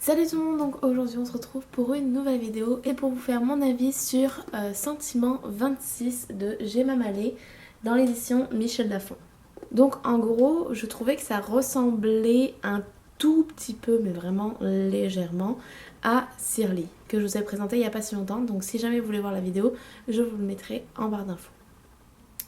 Salut tout le monde, donc aujourd'hui on se retrouve pour une nouvelle vidéo et pour vous faire mon avis sur Sentiment 26 de Gemma Mallet dans l'édition Michel Lafon. Donc en gros je trouvais que ça ressemblait un tout petit peu, mais vraiment légèrement, à Sirly que je vous ai présenté il n'y a pas si longtemps, donc si jamais vous voulez voir la vidéo je vous le mettrai en barre d'infos.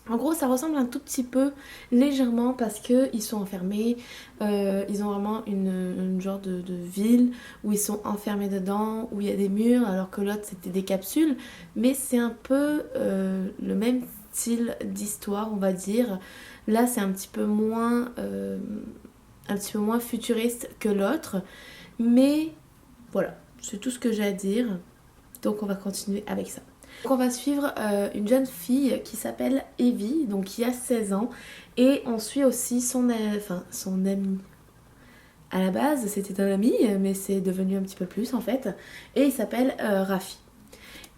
En gros, ça ressemble un tout petit peu, légèrement, parce qu'ils sont enfermés. Ils ont vraiment une genre de ville où ils sont enfermés dedans, où il y a des murs, alors que l'autre c'était des capsules. Mais c'est un peu le même style d'histoire, on va dire. Là, c'est un petit peu moins futuriste que l'autre. Mais voilà, c'est tout ce que j'ai à dire. Donc on va continuer avec ça. Donc on va suivre une jeune fille qui s'appelle Evie, donc qui a 16 ans, et on suit aussi son ami. À la base c'était un ami, mais c'est devenu un petit peu plus en fait, et il s'appelle Rafi.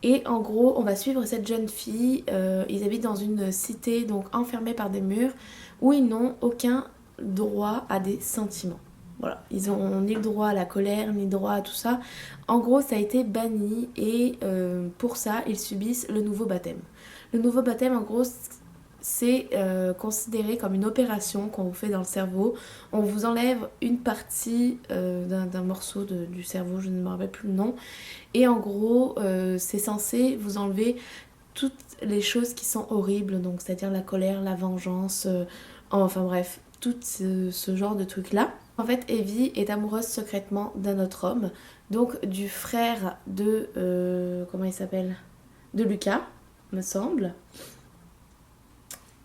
Et en gros on va suivre cette jeune fille, ils habitent dans une cité donc enfermée par des murs où ils n'ont aucun droit à des sentiments. Voilà, ils ont ni le droit à la colère, ni le droit à tout ça. En gros, ça a été banni et pour ça, ils subissent le nouveau baptême. Le nouveau baptême, en gros, c'est considéré comme une opération qu'on vous fait dans le cerveau. On vous enlève une partie d'un morceau du cerveau, je ne me rappelle plus le nom. Et en gros, c'est censé vous enlever toutes les choses qui sont horribles, donc c'est-à-dire la colère, la vengeance, enfin bref, tout ce genre de trucs-là. En fait, Evie est amoureuse secrètement d'un autre homme, donc du frère de... comment il s'appelle ? De Lucas, me semble.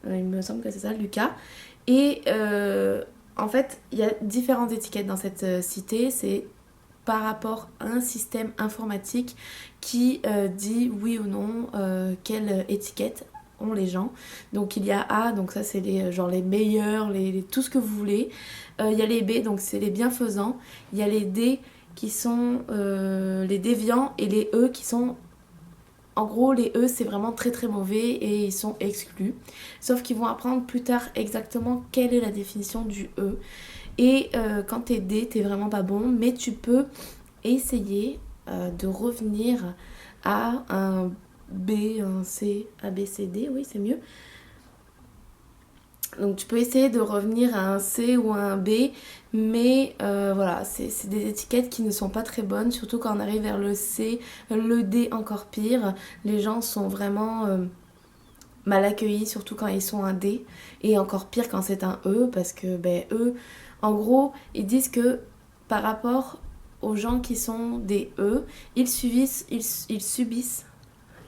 Il me semble que c'est ça, Lucas. Et en fait, il y a différentes étiquettes dans cette cité. C'est par rapport à un système informatique qui dit oui ou non quelle étiquette ont les gens. Donc il y a A, donc ça c'est les meilleurs, tout ce que vous voulez. Il y a les B, donc c'est les bienfaisants. Il y a les D qui sont les déviants et les E qui sont... En gros, les E, c'est vraiment très très mauvais et ils sont exclus. Sauf qu'ils vont apprendre plus tard exactement quelle est la définition du E. Et quand t'es D, t'es vraiment pas bon, mais tu peux essayer de revenir à un B, un C, A, B, C, D, oui, c'est mieux. Donc tu peux essayer de revenir à un C ou à un B, mais voilà, c'est des étiquettes qui ne sont pas très bonnes, surtout quand on arrive vers le C, le D encore pire. Les gens sont vraiment mal accueillis, surtout quand ils sont un D, et encore pire quand c'est un E, parce que eux, en gros, ils disent que par rapport aux gens qui sont des E, ils subissent,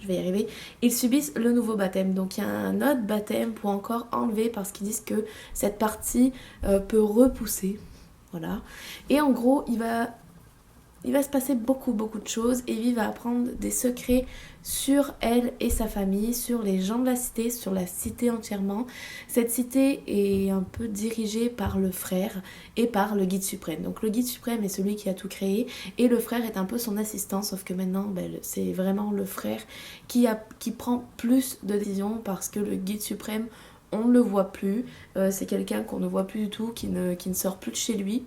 je vais y arriver, ils subissent le nouveau baptême. Donc il y a un autre baptême pour encore enlever parce qu'ils disent que cette partie peut repousser. Voilà. Et en gros, il va se passer beaucoup de choses. Evie va apprendre des secrets sur elle et sa famille, sur les gens de la cité, sur la cité entièrement. Cette cité est un peu dirigée par le frère et par le guide suprême. Donc le guide suprême est celui qui a tout créé et le frère est un peu son assistant, sauf que maintenant c'est vraiment le frère qui prend plus de décisions parce que le guide suprême, on ne le voit plus. C'est quelqu'un qu'on ne voit plus du tout, qui ne sort plus de chez lui.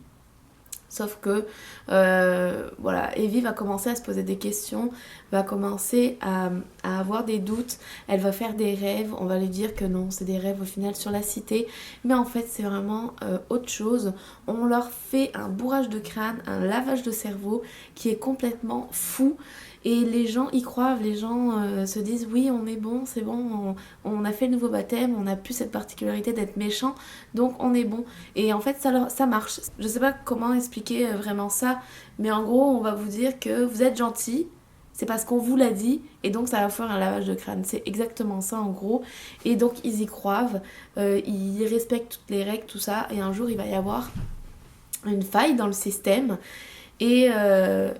Sauf que, voilà, Evie va commencer à se poser des questions, va commencer à avoir des doutes, elle va faire des rêves, on va lui dire que non, c'est des rêves au final sur la cité, mais en fait c'est vraiment autre chose. On leur fait un bourrage de crâne, un lavage de cerveau qui est complètement fou. Et les gens y croient, les gens se disent oui on est bon, c'est bon, on a fait le nouveau baptême, on n'a plus cette particularité d'être méchant, donc on est bon. Et en fait ça marche. Je sais pas comment expliquer vraiment ça, mais en gros on va vous dire que vous êtes gentil, c'est parce qu'on vous l'a dit, et donc ça va faire un lavage de crâne. C'est exactement ça en gros. Et donc ils y croient, ils respectent toutes les règles, tout ça, et un jour il va y avoir une faille dans le système. Et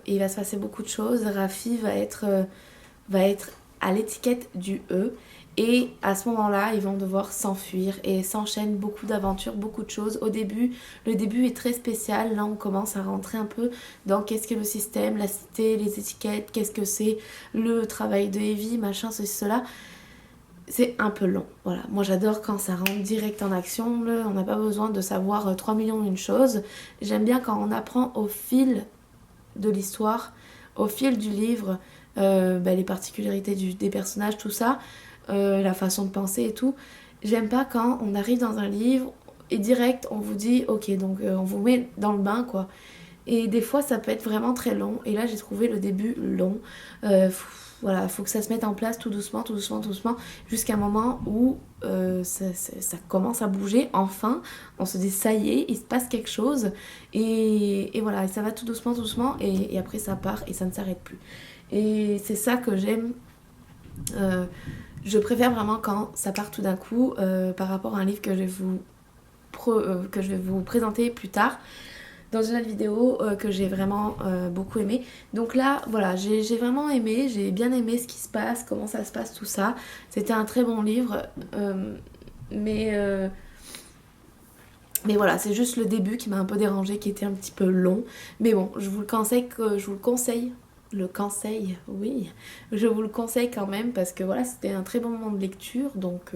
il va se passer beaucoup de choses. Rafi va être à l'étiquette du E. Et à ce moment-là, ils vont devoir s'enfuir. Et s'enchaînent beaucoup d'aventures, beaucoup de choses. Le début est très spécial. Là, on commence à rentrer un peu dans qu'est-ce qu'est le système, la cité, les étiquettes, qu'est-ce que c'est le travail de Evie, machin, ceci, cela. C'est un peu long, voilà. Moi j'adore quand ça rentre direct en action, on n'a pas besoin de savoir 3 millions d'une chose. J'aime bien quand on apprend au fil de l'histoire, au fil du livre, les particularités des personnages, tout ça, la façon de penser et tout. J'aime pas quand on arrive dans un livre et direct on vous dit ok, donc on vous met dans le bain quoi. Et des fois ça peut être vraiment très long et là j'ai trouvé le début long. Voilà, faut que ça se mette en place tout doucement, tout doucement, tout doucement, jusqu'à un moment où ça commence à bouger, enfin, on se dit ça y est, il se passe quelque chose, et voilà, et ça va tout doucement, et après ça part et ça ne s'arrête plus. Et c'est ça que j'aime, je préfère vraiment quand ça part tout d'un coup, par rapport à un livre que je vais vous présenter plus tard dans une autre vidéo que j'ai vraiment beaucoup aimé. Donc là, voilà, j'ai vraiment aimé, j'ai bien aimé ce qui se passe, comment ça se passe, tout ça. C'était un très bon livre, mais voilà, c'est juste le début qui m'a un peu dérangée, qui était un petit peu long. Mais bon, je vous le conseille, oui, je vous le conseille quand même parce que voilà, c'était un très bon moment de lecture, donc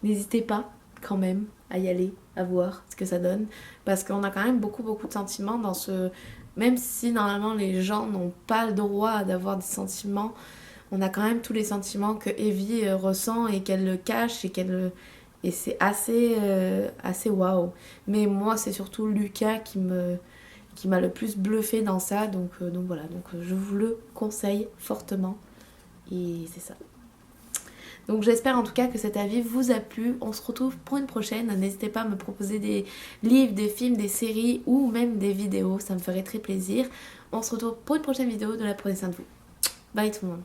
n'hésitez pas quand même à y aller, à voir ce que ça donne, parce qu'on a quand même beaucoup de sentiments dans ce... Même si normalement les gens n'ont pas le droit d'avoir des sentiments, on a quand même tous les sentiments que Evie ressent et qu'elle le cache et c'est assez waouh. Mais moi c'est surtout Lucas qui m'a le plus bluffé dans ça, donc voilà, donc je vous le conseille fortement et c'est ça. Donc j'espère en tout cas que cet avis vous a plu. On se retrouve pour une prochaine. N'hésitez pas à me proposer des livres, des films, des séries ou même des vidéos. Ça me ferait très plaisir. On se retrouve pour une prochaine vidéo de la Prenez soin de vous. Bye tout le monde.